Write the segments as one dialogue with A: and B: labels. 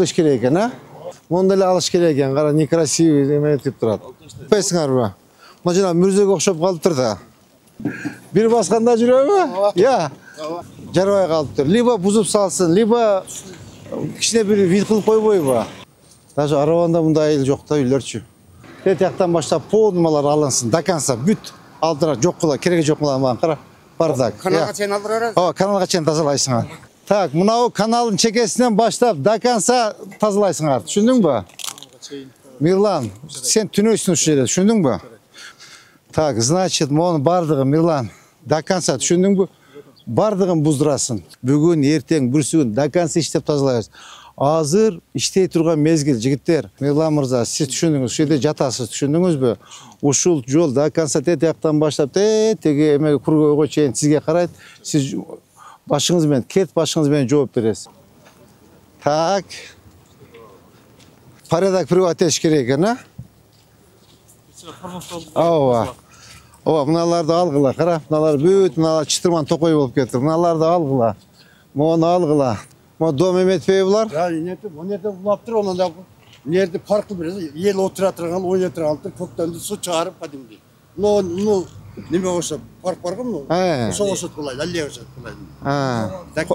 A: кылыш керек экен, а? Монда эле алыш керек экен. Кара, некрасивый эметип турат. Кайсыңарбы? Мына жана мүрзөгө окшоп калыптыр да. Бир басканда жүрөбү? Я. Жарбай калыптыр. Либо бузуп салсын, либо кичине бир вид кылып койбойбу? Даже арабанда мындай айыл жок да, үйлөрчү. Тияктан баштап полнымалар алынсын, до конца бүт алдыра жок кыла, кереги жок кыла маған кара. Бардак.
B: Каналга чейин алдырабыз.
A: Ооба, каналга чейин тазалайсыңар. Так, мынау каналдын чекесинен баштап до конца тазалайсыңар. Түшүндүңбү? Мирлан, сен түнөйсүң ушул жерде, түшүндүңбү? Так, значит, монун бардыгы Мирлан, до конца түшүндүңбү? Бардыгын буздурасын. Бүгүн, эртең, бүрсүгүн до конца иштеп тазалайбыз. Азыр иштей турган мезгил, жигиттер. Мирлан мырза, сиз түшүндүңүз, ушул жерде жатасыз, түшүндүңүзбү? Ушул жол до конца тияктан баштап теги эмеге кургойго чейин сизге карайт. Сиз башыңыз менен, кет башыңыз менен жооп бересиз. Так. Порядок приват этиш керек экен, а? Ооба. Ооба, мыналарды алгыла, кара. Мыналар бүт, мыналар чытырман токой болуп кетти. Мыналарды алгыла. Мону алгыла. Мо дом эметпейби булар?
B: Мына жерде булаптыр, онан да мына жерде паркы беребиз. Эл отура турган, ойна турган, көктөмдү суу чыгарып кадимги. Ну, неме окшоп, парк бар го, ошо окшоп кылайлы, аллея окшоп кылайлы. Так,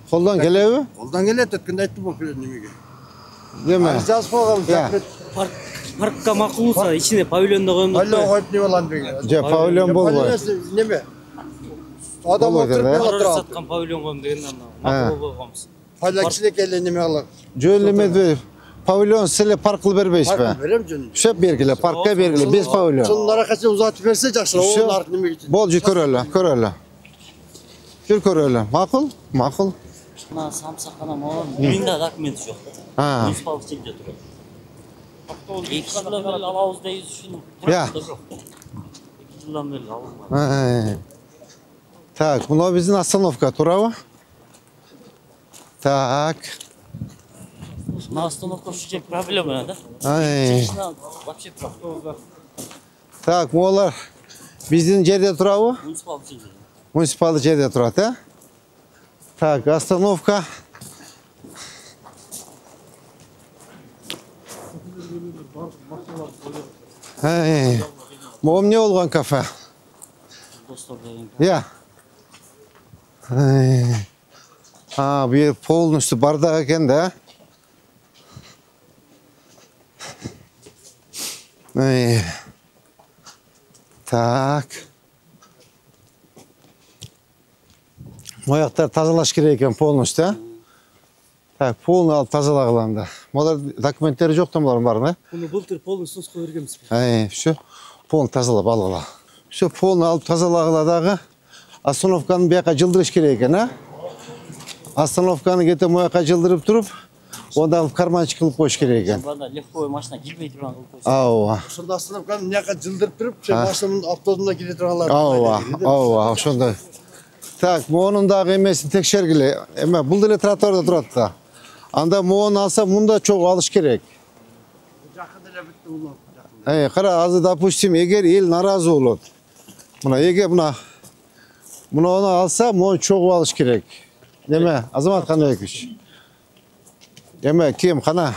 A: Колдон келеби?
B: Колдон келет, өткөндө айттым го немеге.
A: Деме?
B: Жазып койгон.
C: Паркка макул болса, ичине павильонду коюмдук.
B: Павильон коюп не болам деген.
A: Же павильон болбойт.
B: Неме? Адам отуруп
C: саткан павильон коюм деген макул болгонбуз.
B: Павильон кичинекей неме кылып.
A: Жөн эме павильон силе парк кылып бербейсизби?
B: Парк берем жөн.
A: Шеп бергиле, паркка бергиле, без павильон.
B: Шунун аракача узатып берсе жакшы. Олар неме үчүн?
A: Бол, көрөлү, көрөлү. Жүр көрөлү. Макул? Макул.
C: Мына самсакана могу мында документ жок. Муниципалдык жерде турат. 2 жылдан бери алабыз дейбиз ушуну.
A: Я.
C: 2 жылдан бери алынбады.
A: Так, мына биздин остановка турабы? Так.
C: На остановка ушу жер проблема да? Вообще проблема.
A: Так, молар биздин жерде турабы?
C: Муниципалдык жерде.
A: Муниципалдык жерде турат, а? Так, остановка. Могу эмне болгон кафе?
C: Достор деген.
A: Я. Бу жер полностью бардак экен да? Так. Мояктар тазалаш керек экен полностью, а? Так, полный алып тазалагыла анда. Булар документтери жок да булардын баарын, а?
C: Муну былтыр полный сноско бергенбиз.
A: Всё. Полный тазалап алгыла. Всё, полный алып тазалагыла дагы. Остановканы бияка жылдырыш керек экен, а? Остановканы кете мояка жылдырып туруп, онда алып карманчык кылып коюш керек экен.
C: Банда легковой машина кирбей турган кылып койсо.
A: Ооба.
B: Ошондо остановканы мыяка жылдырып туруп, машинанын автобусуна кире турганлар.
A: Ооба, ошондой. Так, монун дагы эмесин текшергиле. Эме бул деле тротуарда турат да. Анда мону алса, мында чогуу алыш керек.
B: Жакын эле бүтү улам.
A: Кара, азыр допустим, эгер эл наразы болот. Мына эгер муну алса, мону чогуу алыш керек. Неме, Азамат Каныбекович. Эме, ким, кана?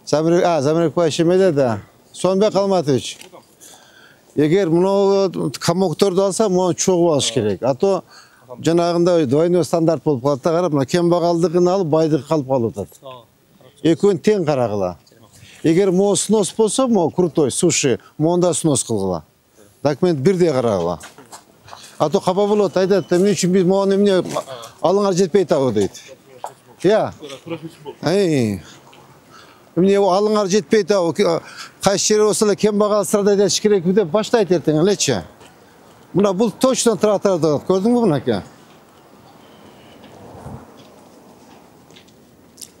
A: Замирек Паша эмеде да. Сонбек Алматович. Эгер муну комокторду алса, мону чогуу алыш керек. А то жанагындай двойной стандарт болуп калат да, карап, мына кембагалдыгын алып, байдыгы калып калып атат. Экөөнү тең карагыла. Эгер могу снос болсо, могу крутой, суши, монда снос кылгыла. Документ бирдей карагыла. А то капа болот, айтат, эмне үчүн биз могу эмне алыңар жетпей атабы дейт. Я. Эмне алыңар жетпей атабы, кайсы жери болсо эле кембагал страдать этиш керекпи деп баштайт эртең элечи. Мына бул точно тротуарда, көрдүңбү мынакей?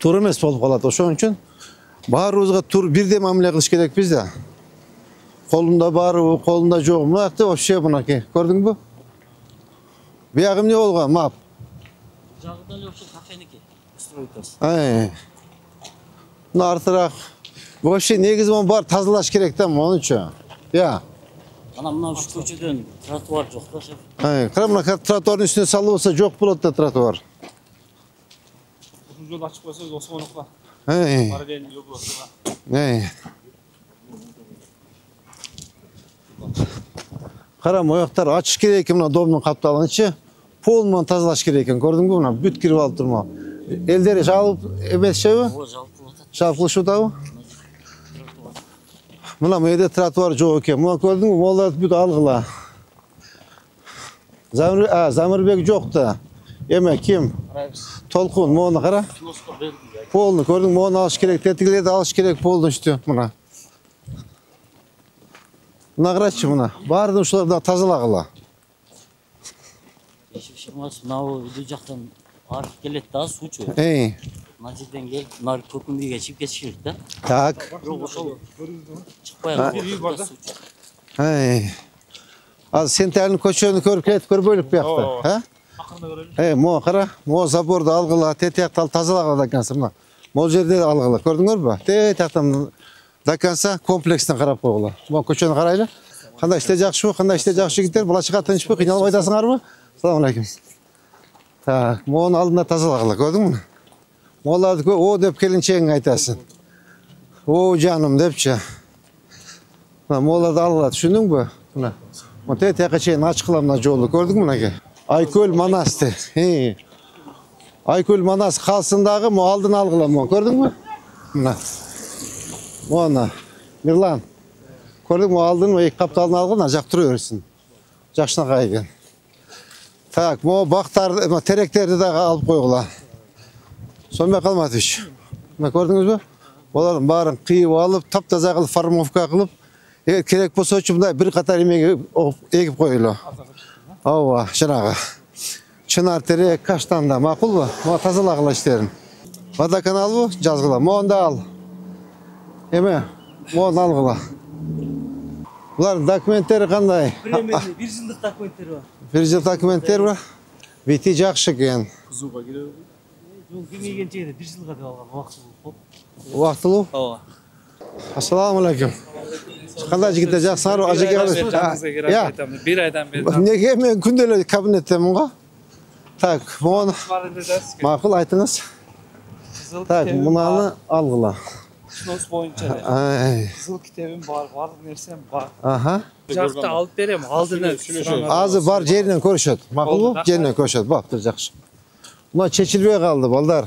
A: Туура эмес болуп калат, ошон үчүн баарыбызга бирдей мамиле кылыш керекпиз да. Колунда барыбы, колунда жок. Мынакты вообще мынакей, көрдүңбү? Биягы эмне болгон, мап?
C: Жагында эле ошо кафеники стройкасы.
A: Мына артыраак. Вообще негизи муну бар тазалаш керек да, монучу. Я.
C: Ана мына ушу көчөдөн тротуар жок да, шеф.
A: Кара, мына тротуардын үстүнө салып болсо жок болот да тротуар.
D: жол ачып койсоңуз Осмоновго.
A: Эй.
D: Параллельный углосуга.
A: Эй. Кара мояктар ачыш керек экен, мына домдун капталынчы. Полмон тазалаш керек экен, көрдүңбү? Мына бүт кирип алып турма. Элдер жалып эмесчеби? Жалпылышып атабы? Мына мыйда тротуар жок экен. Мына көрдүңбү? Молдар бүт алгыла. Замирбек жок да. Эме ким? Толкун, мону кара. Полну көрдүң, мону алыш керек, тетигилерди алыш керек полдун үстү мына. Мына карачы мына. Баардыгын ушуларда тазалагыла.
C: Шымас мынау үйдү жактан арып келет да суучу. Мына жерден келип, мына көкүмбүйгө чыгып кетиш керек да.
A: Так.
C: Жок ошол чыкпай калат.
A: Азыр сентябрдын көчөнү көрүп кетип көрбөйлүк буякта, ha? Мо кара, мо заборду алгыла, тетиякты тазалагыла декенсиң мына. Могу жерде алгыла, көрдүңөрбү? Тетияктан до конца комплекстен карап койгула. Мо көчөнү карайлы. Кандай иште жакшыбы, кандай иште жакшы жигиттер, булачка тынчпы, кыйналбай атасыңарбы? Assalamu alaikum. Так, мону алдында тазалагыла, көрдүңбү? Моларды о деп келинчегиңе айтасың. О жаным депчи. Мына моларды алгыла, түшүндүңбү? Мына. Мо тетияка чейин ачкыла мына жолду, көрдүңбү мынакей? Айкөл Манасты. Айкөл Манас калсындагы мо алдын алгыла, мо көрдүңбү? Мына. Мона. Мирлан. Көрдүңбү алдын эки капталын алгын, жак тура берсин. Жакшынакай экен. Так, мо бактарды, теректерди дагы алып койгула. Сонбой калматыш. Мына көрдүңүзбү? Булардын баарын кыйып алып, таптаза кылып формовка кылып, керек болсочу мындай бир катар эмеге эгип коелу. Ооба, жанагы. Чынар терек, каштанда макулбу? Мына тазалагыла иштерин. Водоканалбы? Жазгыла. Мону ал. Эме, мону алгыла. Булардын документтери кандай?
C: Бир жылдык документтер бар.
A: Бир жыл документтер бар. Бити жакшы экен.
D: Кызууга киреби?
C: Жол келмеген жерде бир жылга деп алган убактылуу.
A: Убактылуу?
C: Ооба.
A: Ассаламу алейкум. Кандай жигиттер жакшырбы?
D: Ажеке бир айдан бери.
A: Неге мен күндө эле кабинеттемин го? Так, мону макул айтыңыз. Так, мунаны алгыла.
D: Сынос боюнча. Кызыл китебим бар, баардык нерсем бар.
A: Аха.
D: Жакты алып берем, алдынан сүйлөшөбүз.
A: Азыр бар жеринен көрүшөт. Макулбу? Жеринен көрүшөт. Баптыр жакшы. Мына чечилбей калды, балдар.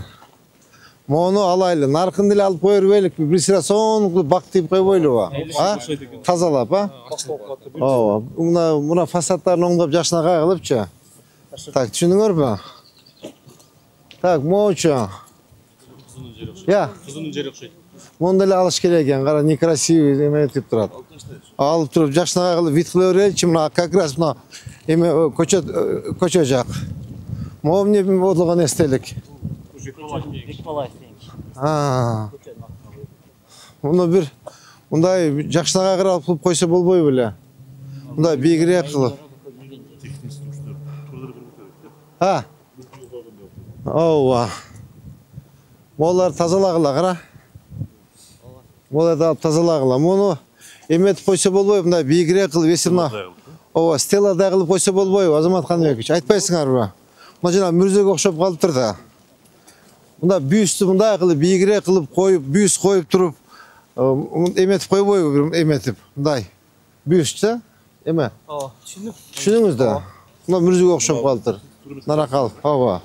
A: Мону алайлы. Наркын деле алып кое бербейликпи? Бир сыра соң бак тийип койбойлубу? Тазалап, Ооба. Мына фасадтарын оңдоп жакшынакай кылыпчы. Так, түшүндүңөрбү? Так, моучу.
D: Кызынын жери окшойт.
A: Мону деле алыш керек экен. Кара, некрасивый эметип турат. Алып туруп жакшынакай кылып вид кыла береличи, мына как раз мына эме көчө жак. Могу эмне болгон эстелик? Муну бир мындай жакшынакай кылып койсо болбойбу беле? Мындай бийигирээк кылып. Ооба. Молар тазалагыла, кара. Моларды алып тазалагыла. Муну эметип койсо болбойбу, мындай бийигирээк кылып эсимна. Ооба, стеладай кылып койсо болбойбу, Азамат Каныбекович? Айтпайсыңарбы? Мына жана мүрзөгө окшоп калыптыр да. Мында бюстү мындай кылып бийигирээк кылып коюп, бюст коюп туруп, эметип койбойбу, эметип, мындай. Бюст, эме?
D: Ооба, түшүндүм.
A: Түшүндүңүз да? Мына мүрзөгө окшоп калыптыр. Наракал, ооба.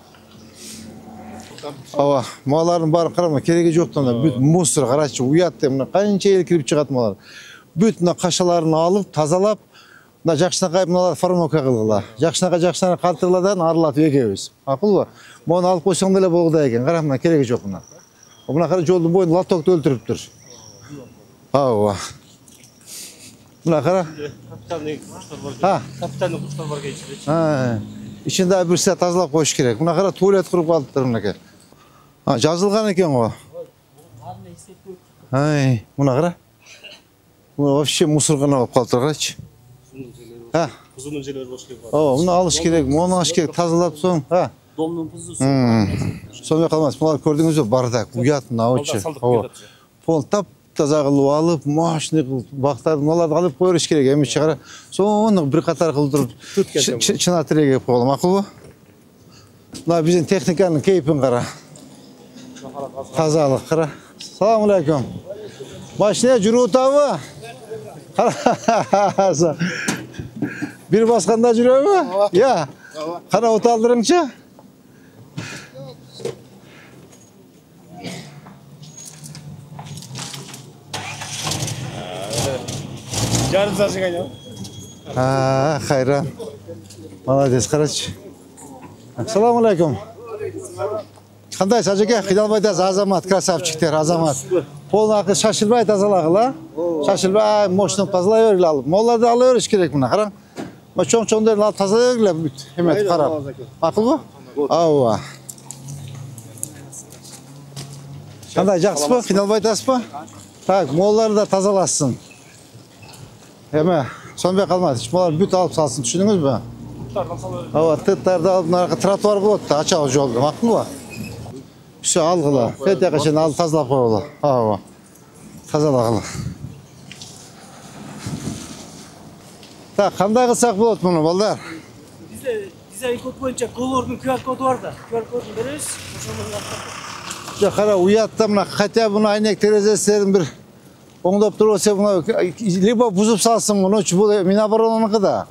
A: Ооба, малардын баарын карама, кереги жок да, бүт мусор карачы, уят деп, мына канча эл кирип чыгат малар. Бүт мына кашаларын алып, тазалап, мына жакшынакай мыналар формовка кылгыла. Жакшынакай калтырыладан арылатып эгебиз. Макулбу? Мону алып койсоң деле болгудай экен. Кара, мына кереги жок мына. Мына кара жолдун боюнда лотокту өлтүрүптүр. Ооба. Мына кара.
D: Капитандын куштар бар кейчилечи.
A: Ичинде бир саат тазалап коюш керек. Мына кара, туалет куруп калыптыр мынакей. Жазылган экен го. Мына кара. Мына вообще мусоргана болуп калыптыр, карачы.
D: Кызынын жери болуш керек.
A: Муну алыш керек, мону алыш керек, тазалап соң.
C: Домдун пузусу.
A: Сонбой калмас. Мына көрдүңүзбү, бардак, уят мынабычы. Пол таптаза кылып алып, мощный кылып бактарды мыналарды алып кое бериш керек. Эми чыгара. Сону бир катар кылып туруп чына тирек эп койгула, макулбу? Мына биздин техниканын кейпин кара. Тазалық қара. Салам алейкум. Машина жүріп отабы? Bir басқанда жүріп ме? Я. Қара оталдырыңшы?
D: Жарым сағат айналып.
A: Хайран. Молодец, қарашы. Ассаламу алейкум. Қандай сәжеке? Қидалбайтаз азамат, красавчиктер, азамат. Қолын ақы шашылбай тазалағыла. Шашылбай, мощный тазалай өргілі алып. Молларды алы өріш керек мұна, қараң. Чоң-чоңдарын алып тазалай өргілі. Хемет қарап. Ақыл бұ? Ауа. Қандай жақсы бұ? Қидалбайтаз бұ? Так, молларды да тазаласын. Еме, сонбай қалмады. Молар бүт алып салсын, түшініңіз бі? Тыттарды алып, нарқы тротуар болады, ачағы жолды. Мақыл ба? Все алғыла. Фетия қашен алып тазалап қойғыла. Ава. Тазалағыла. Так, қандай қылсақ болады мұны, балдар?
E: Бізде дизайн код бойынша колордың QR коды бар да. QR кодын береміз.
A: Жоқ, қара, уятта мұна, хотя бұны айнек терезестерін бір оңдап тұрғысы бұны, либо бұзып салсын мұны, бұл Миноборонынікі да.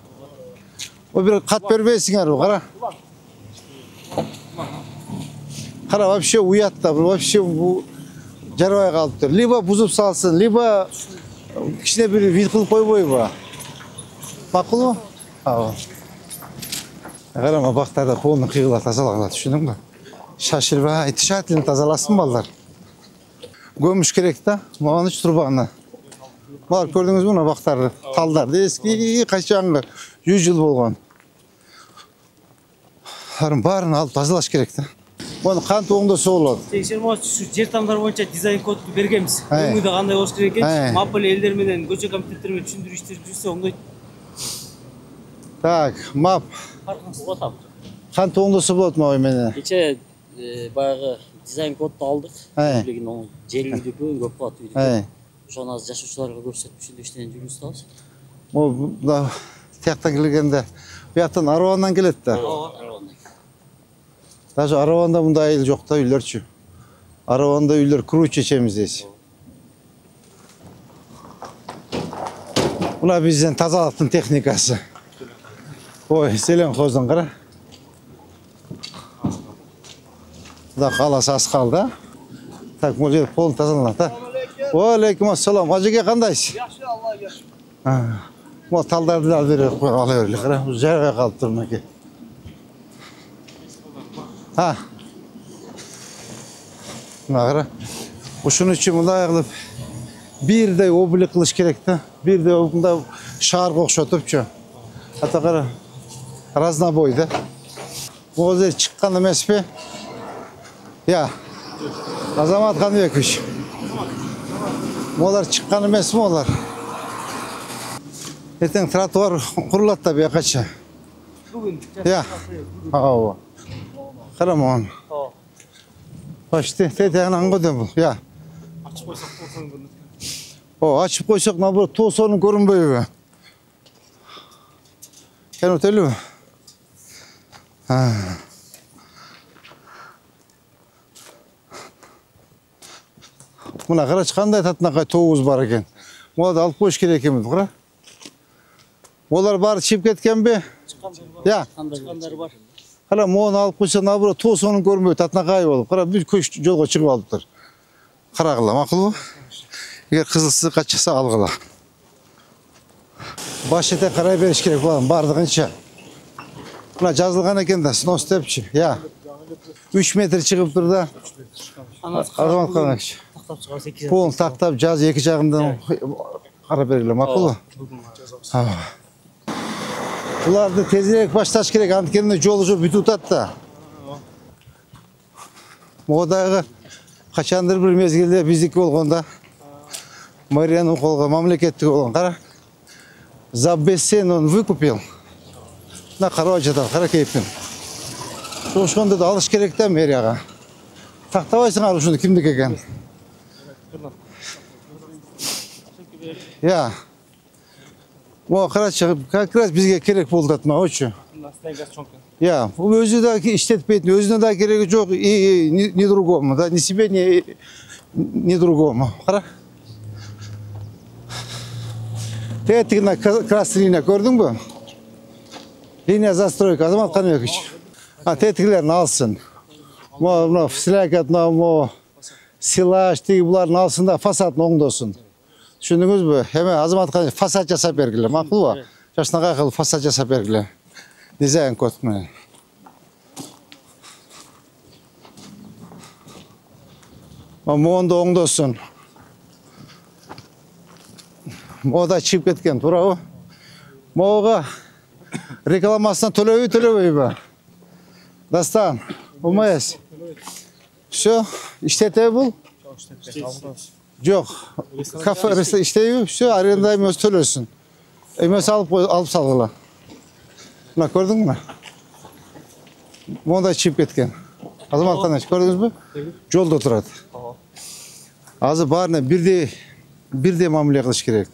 A: О бір қат бербейсіңер, қара. Қара, вообще уятта, вообще жарбай қалып тұр. Либо бұзып салсын, либо кішіне бір вид қылып қойбой ба. Мақыл ба? Қарама, бақтарда қолының қиғыла тазалағыла, түшінің ба? Шашылбай, тішателін тазаласын балдар. Көміш керек та, маған үш тұрбағына. Балар көрдіңіз мұна бақтарды, талдарды, ескі қайшаңғы 100 жыл болған. Барын алып тазалаш керек та. Оны қант оңдасы болады.
E: Тексермес жер тамдар бойынша дизайн кодты бергенбіз. Өңіде қандай болуш керек екен? Маппел елдерменен көше комитеттермен түсіндіріштер жүрсе оңдайды.
A: Так, мап. Қант оңдасы болады ма оймене?
C: Кеше баяғы дизайн кодты алдық. Білген оның желілді көп болады үйді. Шоны аз жашушыларға көрсетіп үшінде іштен жүрін ұстауыз.
A: Ол тияқтан келгенде, ұяттан Аруаннан келеді да. Даже Аруанда мұнда айыл жоқ та үйлер чү. Аруанда үйлер круче чеміз дейсі. Бұна бізден тазалықтың техникасы. Ой, селен қоздың қара. Бұда қаласы аз қалды. Так, бұл жерді полын тазаланады. Алейкум ассалам. Ажеке қандайсыз?
E: Яқшы, Алла яқшы.
A: Бұл талдарды да бері ала өрлі қара. Жарға қалып тұрмын әке. Мұна қара. Ұшын үшін мұнда ағылып бірдей облик қылыш керек та. Бірдей мұнда шарға оқшатып чө. Ата қара. Разнобой да. Бұл жер шыққан емес пе? Я. Азамат Қанбекович. Олар шыққан емес ме олар? Ертең тротуар құрылады да бияқача.
E: Бүгін.
A: Я. Ау. Қарам оған. Почти, тетегін аңғыдым бұл. Я.
E: Açıp koysak toğsanın görünür.
A: О, açıp koysak ne bu toğsanın görünböy be. Ken öteli mi? Mına qaraç qanday tatınaqay toğuz бар eкен. Olada alıp koyuş керек ekemiz, qara. Olar bari çip ketken be? Ya.
C: Çıkanları var.
A: Qara, onu alıp koysa ne bu toğsanın görünböy tatınaqay olup. Qara, bir köş jolga çıkıp alıptır. Qaragıla, maqul bu? Eğer kızılsı kaçsa algıla. Baş ete qaray beriş керек olan bardığınca. Buna жазылған eкен de, snos tepçi. Ya. 3 metre çıkıp dur da. Azamat qarayış.
E: Taktap çıkar 8.
A: Polun taktap caz iki жағından qara berile, maqul bu? Bulardı tezirek başlaş gerek, antkende jolu jo bütü utat da. Moğdayğı kaçandır bir mezgilde bizdeki olғанда. Мариянын қолға мамлекеттік болған, қара. За бессен он выкупил. На қарау жатады, қара кейіппен. Соғышқанда да алыш керек та мэрияға. Тақтабайсың ару шынды кімдік екен? Я. О, қарачы, как раз бізге керек болды атма, очу.
E: Bundan gaz çonka.
A: Я, өзі да іштетпейтін, өзіне да керегі жоқ, и не другому, да, ни себе, ни другому. Қара. Тетігіна красный линия көрдің бі? Линия застройка, Азамат Қанбекович. Тетігілерін алсын. Мына слякат, мына силаж, тегі бұларын алсын да фасадын оңдосын. Түсіндіңіз бі? Әме Азамат Қанбекович фасад жасап бергілі, мақұл ба? Жашына қақыл фасад жасап бергілі. Дизайн код мен. Моğonda оңдосын. Мода чип кеткен, тура ғой. Моға рекламасынан төлөбөй бі. Дастан, болмайыз. Все, іштете бұл? Жоқ. Кафе іштею, все, аренда емес төлөсін. Емес алып салғыла. Мына көрдің бі? Мода чип кеткен. Азамат Қанбекович, көрдіңіз бі? Жолда тұрады. Азы барына бірде мамиле қылыш керек.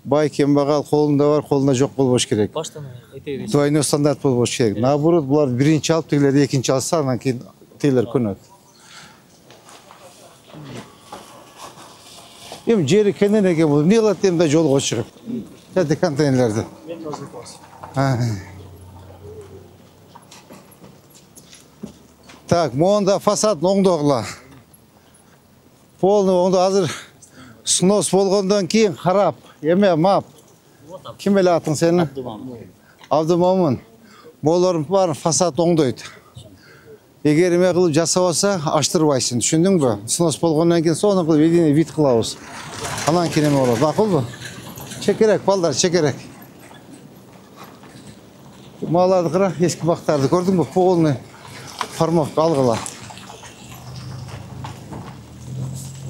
A: Бай кембағал қолында бар, қолында жоқ болбош керек. Двойной стандарт болбош керек. Наоборот, бұлар бірінші алып, тегілер екінші алса, анан кейін тегілер көнөт. Ем жері кенен екен бұл. Не қылады емді жолға шығып. Әді контейнерлерді. Так, мұнда фасад оңдоғыла. Полный оңды азыр снос болғандан кейін қарап, еме мап. Кім әлі атын сені? Абдымамын. Боларым бар фасад оңдойды. Егер еме қылып жасауаса, аштырбайсың. Түшіндің бі? Снос болғаннан кейін соны қылып едіне вид қылауыз. Анан кейін еме болады. Мақұл бі? Чекерек, балдар, чекерек. Маларды қыра, ескі бақтарды көрдің бі? Полный формовка алғыла.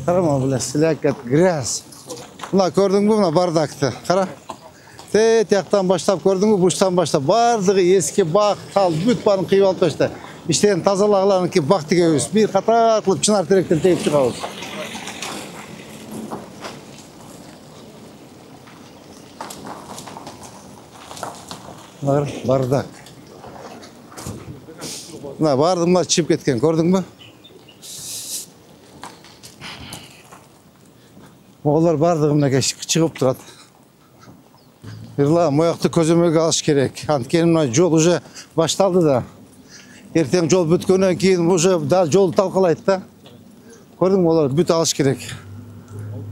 A: Қарама, бля, слякат, грязь. Мына көрдің бі, мына бардакты. Қара. Тияқтан баштап көрдің бі, бұштан баштап. Бардығы ескі бақ, тал, бүт барын қиып алып башта. Іштен тазалағыларын ке бақ тегеуіз. Bir қатар қылып, чынар теректен тейіп шығауыз. Бардак. Мына барды мына чип кеткен, көрдің бі? Олар бардығы мына шығып тұрады. Ирла, мояқты көземеге алыш керек. Анткені мына жол уже башталды да. Ертең жол бүткеннен кейін уже жол талқылайды да. Көрдің бі, олар бүт алыш керек.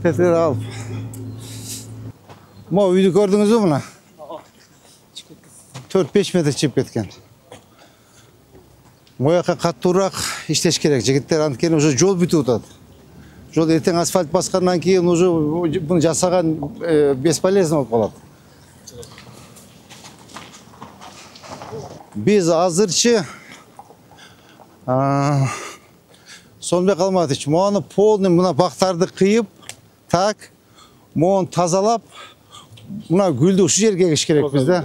A: Тетер алып. Мо үйді көрдіңіз бі мұна? 4-5 метр чип кеткен. Мояққа қаттырақ іштеш керек. Жігіттер анткені уже жол бүті ұтады. Жол ертең асфальт басқаннан кейін уже бұны жасаған бесполезно болып қалады. Біз азырчы сонбай қалмадыч. Мұны полный мұна бақтарды қиып, так, мұны тазалап, мұна гүлді ұшы жерге кеш керек бізде.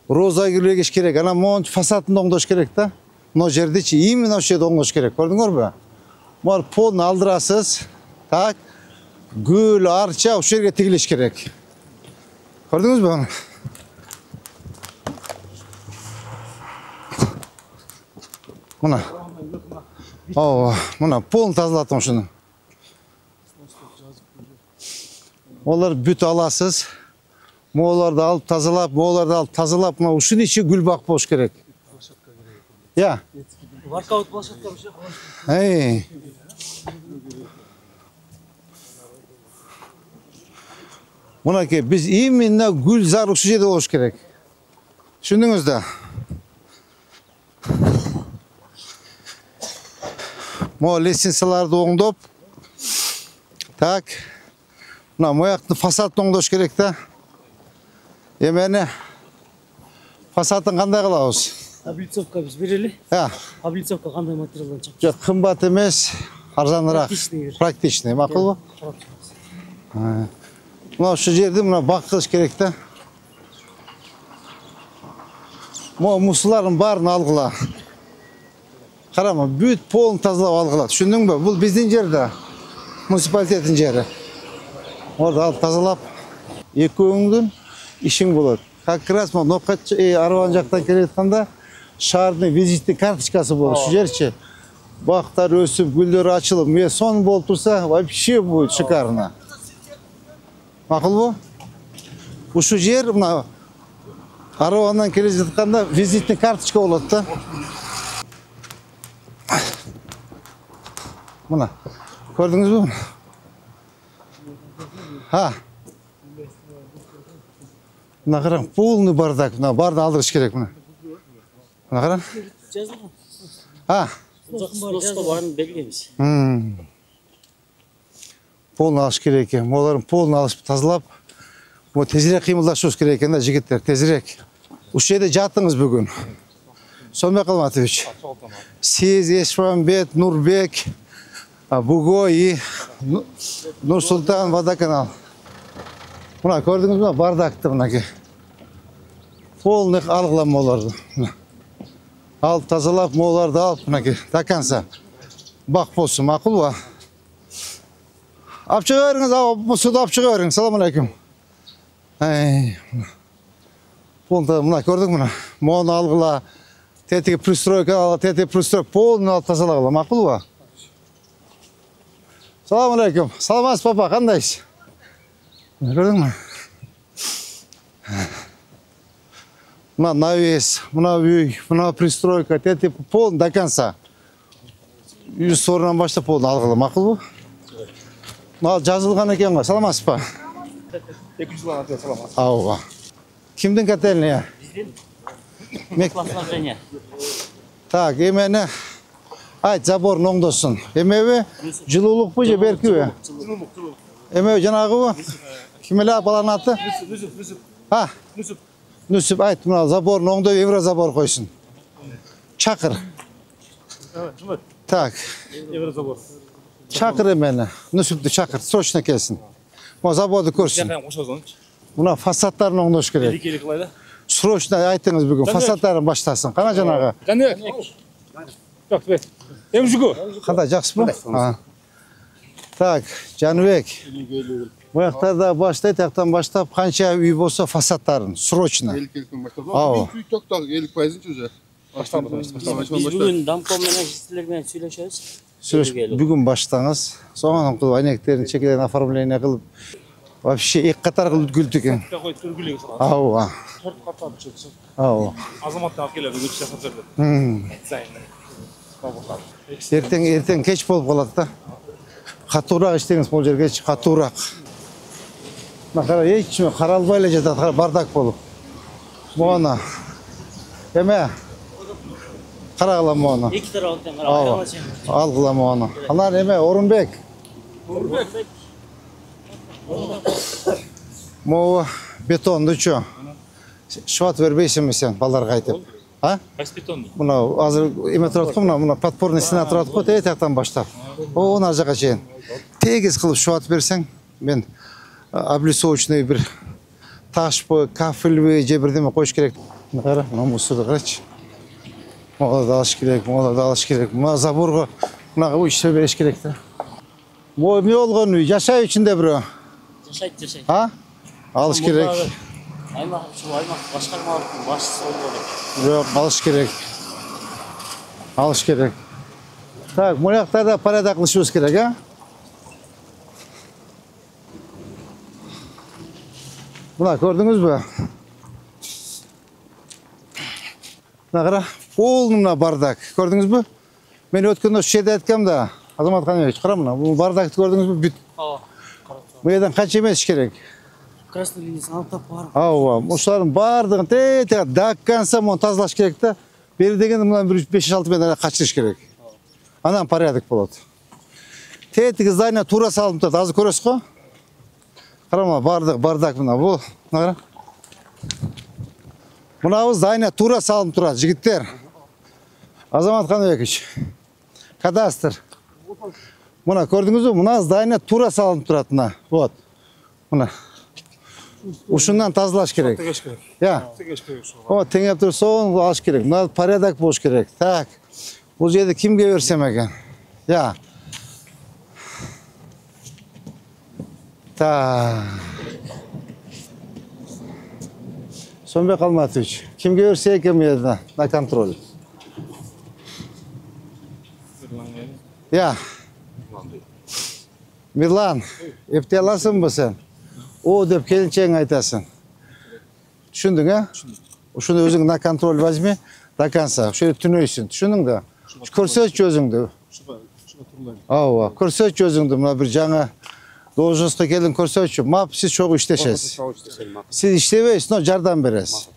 A: Роза гүлге кеш керек. Ана мұны фасадын оңдош керек та. Мұны жерде чи именно ұшы жерде оңдош керек. Көрдіңдер бе? Мұны полный алдырасыз. Так, гүл, арча ұшы жерге тегілеш керек. Көрдіңіз бе оны? Мұна. Мұна полный тазалатым шыны. Олар бүт аласыз. Моғыларды алып тазалап, мұна ұшын іші гүл бақ бош керек. Я.
E: Воркаут площадка вообще.
A: Мұна ке, біз именно гүл зар ұшы жерде олыш керек. Түсіндіңіз да? Мұна лестницаларды оңдоп. Так. Мұна мояқтың фасадын оңдош керек та. Емені фасадын қандай қылауыз?
E: Облицовка біз берелі. Облицовка қандай материалдан чап?
A: Жоқ, қымбат емес, арзанырақ. Практичный, мақұл ба? Мұна ұшы жерді мұна бақ қылыш керек та. Мұна мұсыларын барын алғыла. Қарама, бүт полын тазалап алғыла. Түшіндің бі? Бұл біздің жерді. Муниципалитеттің жері. Орда алып тазалап. Екі өңдің ішің болады. Как раз арван жақтан келе жатқанда Шаардын визиттик карточкасы болот. Şu жерчи. Бактар өсүп, гүлдөр ачылып, мен сон болуп турса, вообще будет шикарно. Макулбу? Ушу жер мына Аравандан келе жатканда визитный карточка болот да. Мына. Көрдүңүзбү? Ha. Мына караң, полный бардак. Мына барды алдырыш керек мына. Мына караң.
C: Жазылган.
A: Ha.
C: Просто барын белгилейбиз.
A: Полный алыш керек экен. Оларын полный алышып тазалап, мо тезирээк кыймылдашыбыз керек экен да, жигиттер, тезирээк. Ушул жерде жатыңыз бүгүн. Сомбек Калматович. Сиз, Эшмамбет, Нурбек, Бугой и Нурсултан, Водоканал. Мына көрдүңүзбү, бардакты мынаки. Полный алгылам оларды. Алып тазалап, моларды алып мынаки таканса бак болсун, макулбу? Алып чыга бериңиз, бу суду алып чыга бериңиз. Салам алейкум. Полный мына көрдүң мына. Мону алгыла, тетиги пристройка алгыла, тетиги пристройка полный алып тазалагыла, макулбу? Салам алейкум. Саламатсыз папа, кандайсыз? Көрдүңбү? Мына навес, мына үй, мына пристройка, тети полный до конца. Үй сорунан баштап полный алгыла, макулбу? Мына жазылган экен го. Саламатсыз па?
D: 2 жылдан аты саламатсыз.
A: Ооба. Кимдин котельня?
C: Биздин классношение.
A: Так, эмени айт, забор оңдосун. Эмеби? Жылуулукпу же беркиби?
D: Жылуулук.
A: Эмеби жанагыбы? Ким эле баланын аты?
D: Нүсүп.
A: Ha? Нүсүп, айт, мына забор оңдоп еврозабор койсун. Чакыр. Так.
D: Еврозабор.
A: Чакыр эмени. Нүсүптү чакыр, срочно келсин. Мо заборду көрсүн.
D: Жакан кошосончу.
A: Мына фасадтарын оңдош керек.
D: Элек кылай да.
A: Срочно айтыңыз бүгүн, фасадтарын баштасын. Кана жанагы?
D: Жаныбек. Жок, бет. Эмжүгү.
A: Кандай, жакшысызбы? Так, Жаныбек. Bu yaktарда баштайт, яктан баштап канча үй болсо фасадтарын срочно.
F: 50-50 баштап.
A: Ооба.
F: Үй токтол 50% уже.
C: Биз бүгүн Дамком менен жителер менен сүйлөшөбүз.
A: Бүгүн баштаңыз. Соңынан кылып айнектерин чекеден оформление кылып вообще эки катар кылып үлгүлдү экен.
D: Кой түргүлүгү салат.
A: Ооба.
D: 4 катар чөксү.
A: Ооба.
D: Азаматтан алып келет, өзү жасап берди. Зайын.
A: Эртең кеч болуп калат да. Катуураак иштеңиз бул жерге, катуураак. Мына кара, эч каралбай эле жатат, бардак болуп. Мону. Эме? Карагыла мону.
C: Эки тараптан
A: Ооба. Алгыла мону. Анан эме, Орунбек. Могу бетондучу. Шват бербейсиңби сен балдарга айтып? А?
D: Кайсы бетонду?
A: Мына азыр эме турат го, мына подпорный стена турат го, тияктан баштап. О, ар жака чейин. Тегиз кылып шват берсең, мен облицовочный бир ташпы, кафельби же бирдеме коюш керек. Кара, мына мусорду карачы. Могу алыш керек, могу алыш керек. Мына заборго мынага иштеп бериш керек да. Бу эмне болгон үй, жашай ичинде бирөө.
C: Жашайт.
A: А? Алыш керек.
C: Аймак башкармалыктын башчысы болду.
A: Жок, алыш керек. Алыш керек. Так, бул жактарда порядок кылышыбыз керек, а? Мына көрдүңүзбү? Мына кара, полный бардак. Көрдүңүзбү? Мен өткөндө ошол жерде айткам да, Азамат Каныбек, кара мына, бул бардакты көрдүңүзбү? Бүт.
C: Ооба.
A: Бул жерден канча эмес керек?
C: Красный линиясын алып тап бар.
A: Ооба, ушулардын баардыгын тете до конца мону тазалаш керек да. Бери деген мына 5-6 метр качырыш керек. Анан порядок болот. Тетиги здание туура салынып турат, азыр көрөсүз го? Карама, бардак мына бул. Мына кара. Мына здание туура салынып турат, жигиттер. Азамат Каныбекович. Кадастр. Мына көрдүңүзбү? Мына здание туура салынып турат мына. Вот. Мына. Ушундан тазалаш керек.
D: Тегеш керек.
A: Я.
D: Тегеш керек.
A: О, теңеп турсоң алыш керек. Мына порядок болуш керек. Так. Бул жерде кимге берсем экен? Я. Так. Сомбек Алматович, кимге берсе экен bu yerden на контроль? Ya. Mirlan, epte alasın mı sen? O dep kelinçeğin aytasın. Düşündün ha? Şunu özüngden kontrol vazmi, dakansa. Şöyle tünöysün. Düşündün de. Korsöz özüngdü. Ava, korsöz özüngdü. Buna bir жаңа должностқа келдің korsöz. Map siz çok işteşesiz. Siz iştebeysiz, no jardan beresiz.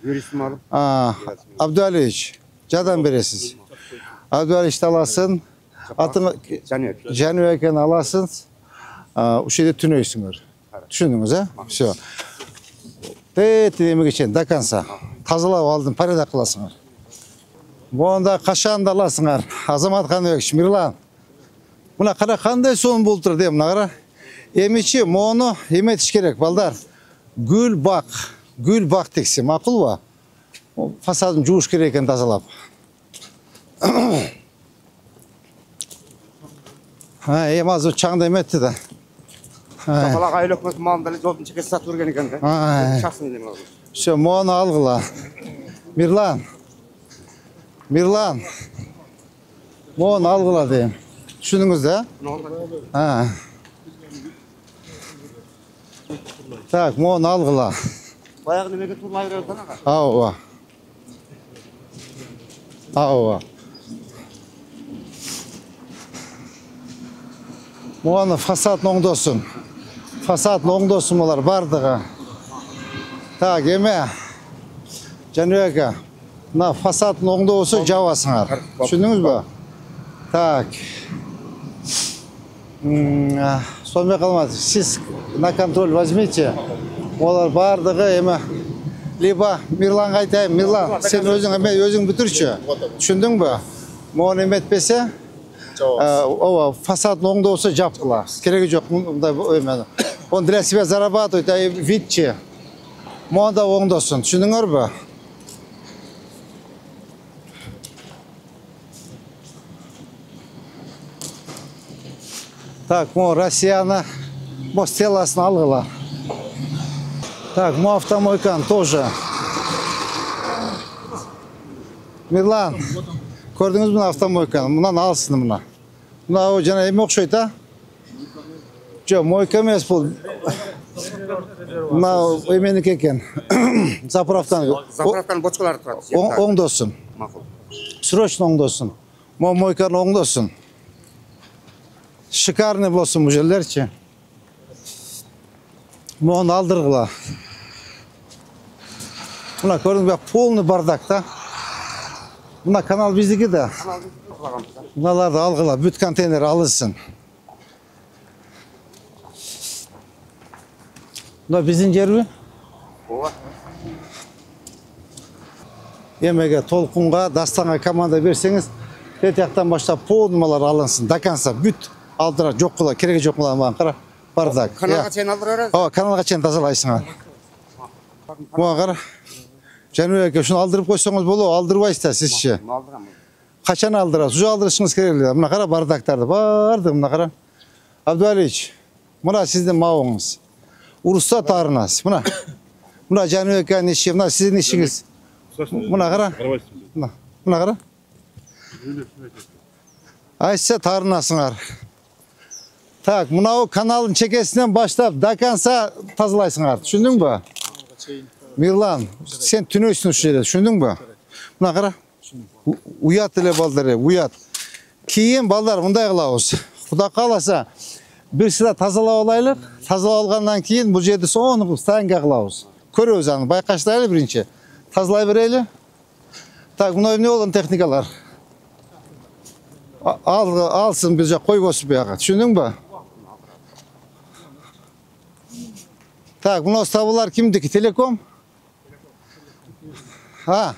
B: Юристім алып.
A: Abdüaliç, jardan beresiz. Abdüaliç'te alasın. Atını Janüeken alasın. O şeyde tünöysünler. Düşündünüz ha? Все. Demek için dakansa. Tazalап aldın, parada kılasınlar. Bu anda kaşağında alasınlar. Azamat Kanbek, Mirlan. Buna kara kanday son bultur deyim. Buna kara. Emiçi, moğunu emetiş gerek baldar. Gül bak. Gül bak teksi. Makul va. Fasadın juğuş gereken tazalap. Ha, az o çağında emetti de.
B: Сапалақ айлы өкмөт малындары жолдың чекесі сатып көрген екен де. Шақсын деймін ол.
A: Все, моğunu algıla. Mirlan. Mirlan. Moğunu algıla deyim. Düşündünüz de? Ha. Tak, moğunu algıla.
B: Баяғы немеге турлай береді аға.
A: Ава. Ава. Moğunu fasat oңдоsun. Fasat oңдоsun olar bardığı. Tak, eme. Janüeka. Na fasatın oңдосы javasыңар. Düşündünüz mü? Так. Сонымен қалмады. Siz на контроль возьмите. Олар бардығы еме. Либо Мирланға айтайын. Мирлан, сен өзің бүтірші. Düşündün mü? Моғын еметпесе, фасадын оңдосы жапқыла. Керегі жоқ. Он для себя зарабатывает, а видче. Моғын да оңдосын. Düşündіңер бі? Так, мо Россияны, мо стеласын алғыла. Так, мо автомойкан тоже. Мирлан, көрдіңіз мұны автомойканы? Мұнан алсын мұна. Мұна о жана еме оқшайды, а? Жо, мойка емес бұл. Мұна еменік екен. Заправкан.
B: Заправканың бочкалары тұрады.
A: Оңдосын. Срочно оңдосын. Мо мойканы оңдосын. Шикарный болсын бұл жерлерче. Моғын алдырғыла. Мұна көрдің бе, полный бардак та. Мұна канал біздігі да. Мұналарды алғыла, бүт контейнер алысын. Мұна біздің жер бі? Емеге толқынға, дастанға команда берсеңіз, тетяқтан баштап полнымалар алынсын, даканса, бүт. Алдыра жоқ қыла, керегі жоқ қыла маған қара. Бардак.
B: Каналға чейін алдыра береді?
A: Каналға чейін тазалайсың. Маған қара. Janüeka şunu aldırып қойсаңыз болу, алдырбайсыз сіз ше. Қашан алдырасыз? Уже алдырышыңыз керек. Мына қара бардактарды барды, мына қара. Абдуалич, мына сіздің мауыңыз. Ұрыста тарынасыз. Мына Janüeka неше, мына сіздің нешіңіз. Мына қара. Мына қара. Айтса тарынасыңар. Так, мынау каналın çekesinden başlap dakansa тазалайсыңар. Düşündün mü? Mirlan, sen tünöysün şu şeyde. Düşündün mü? Buna qara. Uyat ile baldırı, uyat. Keyin balдар мындай кылабыз. Құда қаласа, бірсіде тазалап алайлық. Тазалап алғаннан кейін бұл жерді соны станға кылабыз. Көрөбүз аны, байкаштайлы биринчи. Тазалай берели. Так, мына эмне болгон техникалар? Алсын biz койбосун буяга. Düşündün mü? Так, мына ставылар кимдики? Телеком? Ha.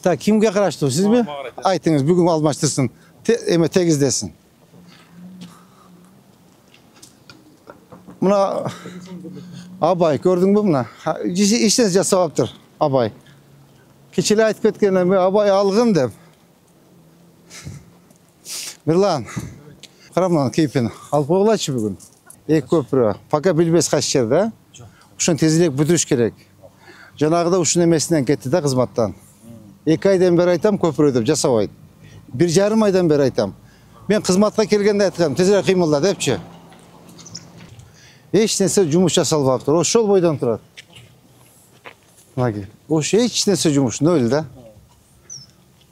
A: Так, kimге караштуу? Siz mi? Айтыңыз, бүгүн алмаштырсын. Эме тегиздесин. Мына Абай, көрдүңбү мына? Иштен жасаптыр, Абай. Кечеле айтып кеткен эме Абай алгын деп. Мирлан, кара мына кейпин. Алып койгулачы бүгүн. Эки көпүрө. Пока билбес кайсы жерде. Ушун тезирээк бүтүрүш керек. Жанагыда ушун эмесинен кетти да кызматтан. 2 айдан бери айтам көпүрө деп жасабайт. 1,5 aydan beri aytam. Ben kızmatqa kelgende aytqam, tezirek kıymılda depçi. Hiç nese jumuş jasalbaptır. O şol boydan turат. Nagi. O hiç nese jumuş nöl da.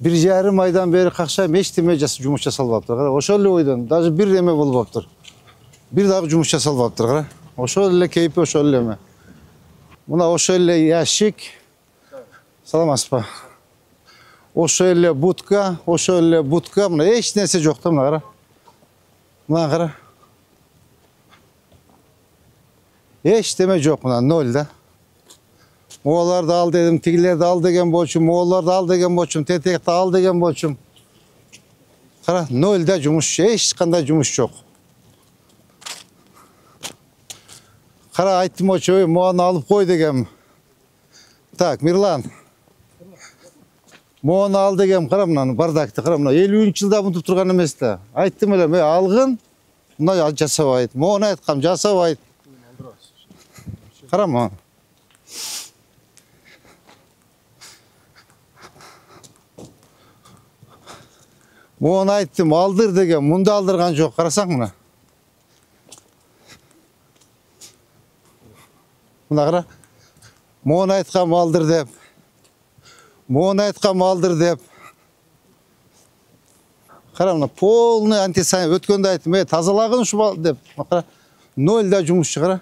A: 1,5 aydan beri kakşayım hiç deme jumuş jasalbaptır. O şol boydan даже bir deme bolbaptır. Bir daha jumuş jasalbaptır. O şol keypi o şol eme. Buna o şol yaşık. Salam aspa. O şöyle budka, o şöyle budka. Buna hiç nese yok da buna. Buna kara. Hiç deme yok buna, nol da. Moğollar da al dedim, tigiler de al degen boçum, Moğollar da al degen boçum, tetek de al degen boçum. Kara, nol da jumuş, hiç kanda jumuş yok. Kara ayttım o çoğu, Moğol'unu alıp koy degen. Tak, Mirlan. Moğol'unu al degen, kara bundan, bardakты, kara bundan. 53 yılda bunu turgan emes de. Ayttım öyle, algın, buna jasab ayt. Moğol'unu aytkam, jasab ayt. Karama. Moğol'unu ayttım, aldır degen, bunda aldırgan yok, karasak mı? Buna kara. Moğol'unu aytkam, aldır dep. Moğol'unu aytkam, aldır dep. Kara buna, polnu antisaniya, ötkönde ayttım, tazalagın şu bal dep. Kara, nol da jumuşçu kara.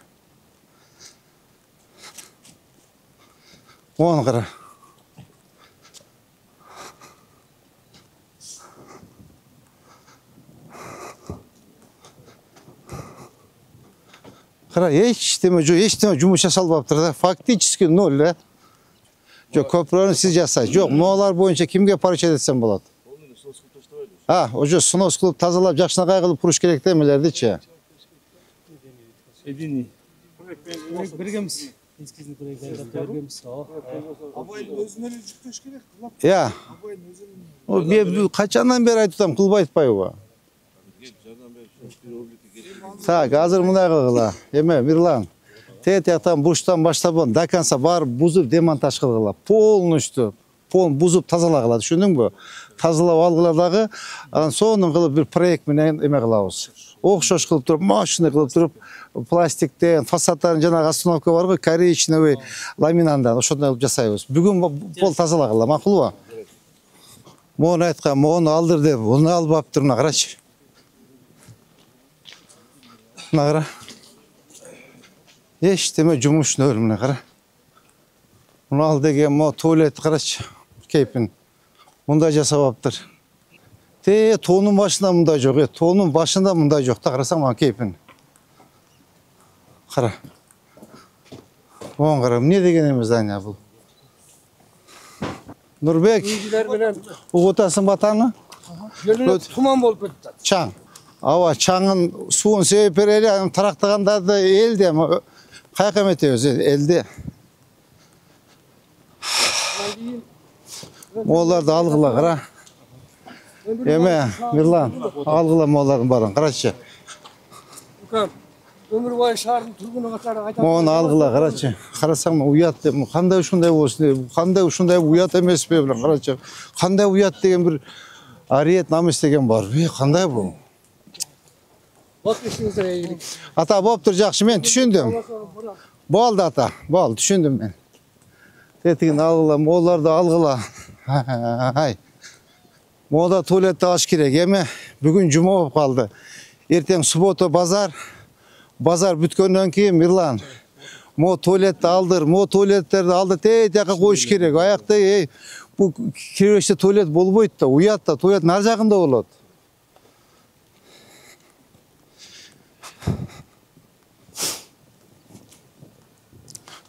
A: Onu kara. Kara hiç deme jumuş jasalbaptır da. Faktiçki nol da. Yok köprünü siz jasaysiz. Yok Moğollar boyunca kimge paraça etsem bolot. Ha, ojo snos kılıp tazalap jakşına kaygılıp kuruş керек demelerdi-çi.
D: Edini.
E: Birgemiz. Eskisini birgemiz.
D: Abayın özüne жүктөш керек.
A: Ya. O kaçandan beri aytıtam kılbay aytpay o. Tak, hazır mınдай kılgıla. Eme, Mirlan. Tetiyaktan burçtan başlabın, dakansa bar buzup demontaj kılgıla. Polnuştu. Pol buzup tazalagıla, düşündün mü? Tazalap algılaдағы, sonun kılıp bir proyekt menen eme kılabız. Okşoş kılıp durup, maşını kılıp durup, plastikten, fasadların jana остановка бар ғой, коричневый ламинандан, ошондой кылып жасайбыз. Бүгүн пол тазалагыла, макулбу? Мону айткан, мону алдыр деп, уну албаптыр, мына карачы. Мына кара. Эч деме жумуш нөл, мына кара. Муну ал деген, мо туалет карачы, кейпин. Мындай жасабаптыр. Тоонун башында мындай жок, тоонун башында мындай жок да, карасаң мына кейпин. Кара. Оң кара, эмне деген эмес Аня бул? Нурбек, угутасың батаны?
B: Туман болуп кетти.
A: Чаң. Аба, чаңын суун себеп берели, тарактагандарды элде, каяка эметебиз, элде. Moğollarda algıla kara. Eme, Mirlan, algıla Moğolların barın, karachı.
B: Ömür boyu şahrın turgunu katары айтат.
A: Moğolunu algıla, karachı. Karasam uyat dep, kanday uşunday bolsun, kanday uşunday uyat emes be bilen, karachı. Kanday uyat degen bir ariyet namus degen bar. Kanday bu?
B: Bakışınızda ilgili.
A: Ata boptur jakşı, men düşündüm. Boldu ata, boldu, düşündüm men. Tetigin algıla, Moğollarda algıla. Hay. Moğolda tuvalette aç kerek, eme bugün cuma bolup kaldı. Erteң subota bazar. Bazar bütkөндөн кийин Mirlan. Mo tuvalette aldır, mo tuvaletlerdi aldı, teyaka koyuş kerek. Ayakta bu kireçte tuvalet bolboyt da, uyat da, tuvalet nar jagында bolot.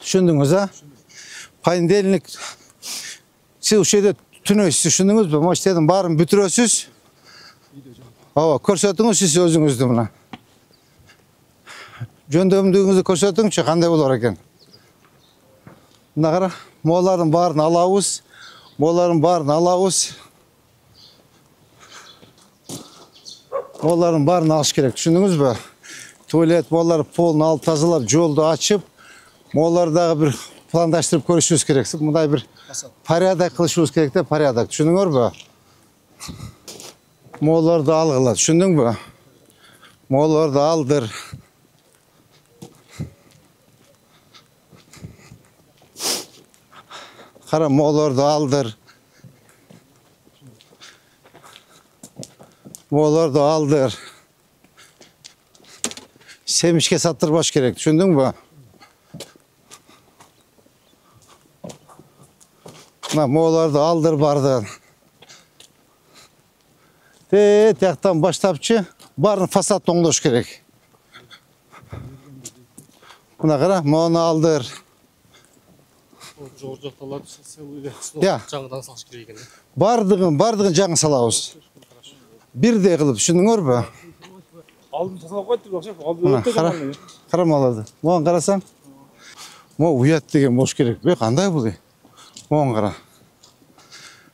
A: Düşündünüz ha? Понедельник siz uşayda tünöysüz, düşündünüz mü? Maç dedim, barın bütürösüz. Ava, көрсөтүңүз siz özüңüzdü buna. Жөндөмдүгүңүздү көрсөтүңчү, кандай болор экен. Мына кара, Moğolların баарын алабыз. Moğolların баарын алабыз. Moğolların баарын алыш керек, düşündünüz mü? Tuvalet, Moğollar polunu alıp тазалап, жолду açıp, Moğollardагы bir plandaştırıp görüşürüz gereksin. Bunday bir порядок kılışırız gerek de порядок. Düşündünüz mü? Moğolарды algıla, düşündün mü? Moğolарды aldır. Kara Moğolарды aldır. Moğolарды aldır. Semişke sattırbaş gerek, düşündün mü? Moğolарды aldır bardın. Tiyaktan baştapçı barın fasat oңdoş gerek. Buna kara, Moğolunu aldır. Ya. Bardığın жаңы салабыз. Birde kılıp düşündüңөр mü?
D: Aldım tasалап koyduk okşap.
A: Mına kara malады. Moğan karasan. Уят деген болуш керек. Кандай бул? Моğan кара.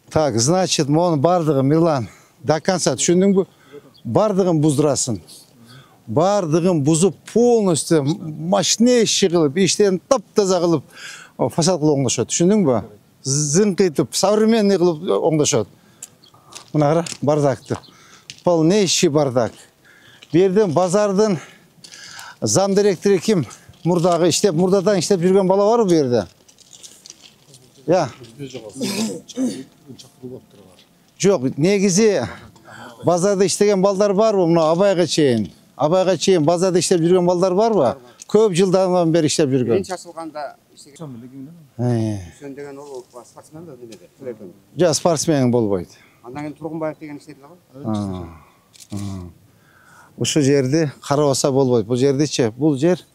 A: Так, значит, моğun бардығын Мирлан до конца düşündün mü? Бардығын буздырасың. Бардығын бузуп полностью машине иши кылып, иштерин таптаза кылып фасад кылып оңдошот. Düşündün mü? Зыңкыйтып, современный кылып оңдошот. Мына кара, бардакты. Полнейший бардак. Берден базардын зам директору ким? Мурдагы иштеп, мурдадан иштеп жүргөн бала барбы бу жерде? Я. Жок, негизи базарда иштеген балдар барбы? Мына Абайга чейин. Абайга чейин базарда иштеп жүргөн балдар барбы? Көп жылдан бери иштеп жүргөн.
G: Мен чачылганда деген ол спортсмен да немеде.
A: Жа спортсмен болбойт.
G: Андан кийин Тургунбаев деген иштейт го.
A: Ушул жерди карабаса болбойт. Бул жердичи, бул жер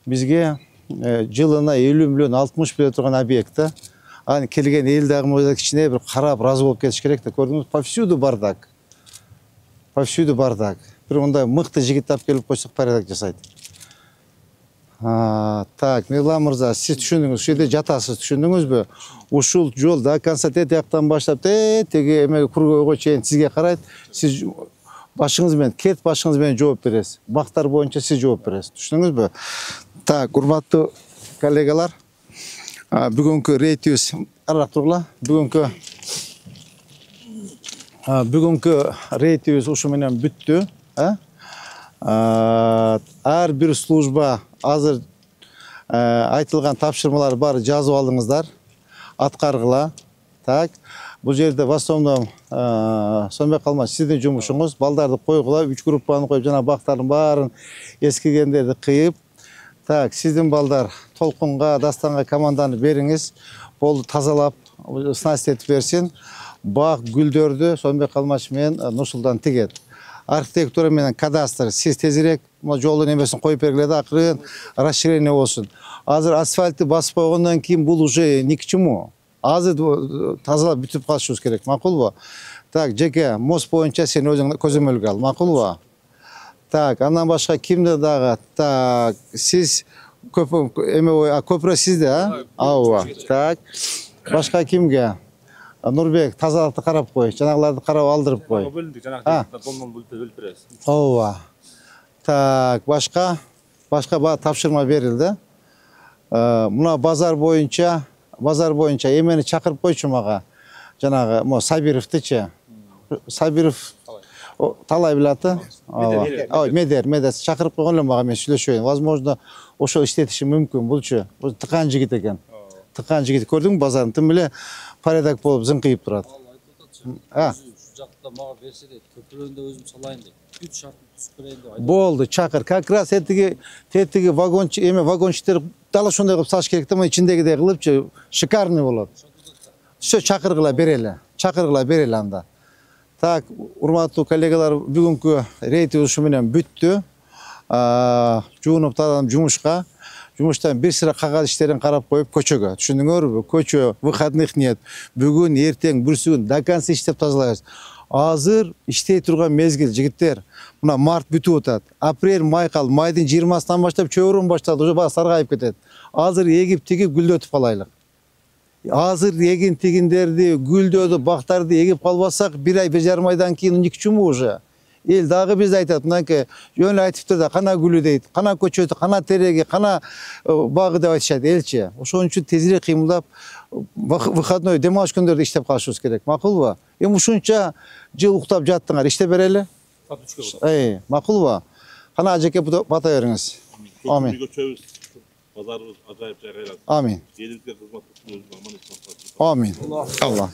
A: бизге жылына 50 миллион, 60 миллион турган объект да. Аны келген эл дагы кичине бир карап разы болуп кетиш керек да. Көрдүңүз, повсюду бардак. Повсюду бардак. Бир мындай мыкты жигит тап келип койсок порядок жасайт. Так, Мирлан мырза, сиз түшүндүңүз, ушул жерде жатасыз, түшүндүңүзбү? Ушул жол до конца тияктан баштап, теги эме кургойго чейин сизге карайт. Сиз башыңыз менен, кет башыңыз менен жооп бересиз. Бактар боюнча сиз жооп бересиз. Түшүндүңүзбү? Так, урматтуу коллегалар, бүгүнкү рейтибиз арак тургула. Бүгүнкү рейтибиз ушу менен бүттү. Ар бир служба азыр айтылган тапшырмалар бар, жазып алыңыздар, аткаргыла. Так, бул жерде в основном сонбой калмас сиздин жумушуңуз, балдарды койгула, 3 группаны коюп, жана бактардын баарын эскигендерди кыйып. Так, сиздин балдар Толкунга, Дастанга команданы бериңиз, болду тазалап, снасть этип берсин. Бак, гүлдөрдү сонбой калмаш менен Нурсултан тигет. Архитектура менен кадастр сиз тезирээк жолдун эмесин коюп бергиле да, акырын расширение болсун. Азыр асфальтты басып койгондон кийин бул уже ни к чему. Азыр тазалап бүтүп калышыбыз керек, макулбу? Так, жеке мост боюнча сен өзүң көзөмөлгө ал, макулбу? Так, андан башка кимде дагы? Так, сиз көпүрө сизде, ооба. Так, башка кимге? Нурбек, тазалыкты карап кой, жанагыларды карап алдырып кой.
D: Бөлүндүк, жанагы домдон бөлүп беребиз.
A: Ооба. Так, башка тапшырма берилди. Мына базар боюнча эмени чакырып койчу мага. Жанагы Сабировдучу. Сабиров талай билаты. Ооба. Медер чакырып койгон эле мага, мен сүйлөшөйүн. Возможно, ошол иштетиши мүмкүн булчу. Бул тыкан жигит экен. Тыкан жигит, көрдүңбү базарын? Тим эле порядок болуп зыңкыйып турат.
C: Ушул жакта мага берсе де көпүрөндө өзүм салайын деп. 3 шартты түзүп берейин деп айтып.
A: Болду, чакыр. Как раз тетиги вагончиктер дал ошондой кылып салыш керек да, мына ичиндегидей кылыпчы, шикарный болот. Все чакыргыла берели анда. Так, урматтуу коллегалар, бүгүнкү рейтибиз ушу менен бүттү. Жуунуп тарадым жумушка. Жумуштан бир сыра кагаз иштерин карап коюп көчөгө. Түшүндүңөрбү? Көчө, выходных нет. Бүгүн, эртең, бүрсүгүн до конца иштеп тазалайбыз. Азыр иштей турган мезгил, жигиттер. Мына март бүтүп атат. Апрель, май калды. Майдын 20-сынан баштап чөбүрөн баштады, уже баа саргайып кетет. Азыр эгип тигип гүлдөтүп калайлык. Азыр эгин тигиндерди, гүлдөдү, бактарды эгип калбасак, 1 ай, 1,5 айдан кийин ни к чему уже? эл дагы бизде айтат, мынанки жөн айтыптыр да, кана гүлү дейт, кана көчөтү, кана тереги, кана багы деп айтышат элчи. Ошон үчүн тезирээк кыймылдап, выходной дем алыш күндөрдө иштеп калышыбыз керек. Макулбу? Эми ушунча жыл уктап жаттыңар, иштеп берели? Макулбу? Кана ажеке бата бериңиз. Амин.
F: Pazarımız acayip şeyler.
A: Amin.
F: Gelirken kızmak için amан
A: Amin. Allah.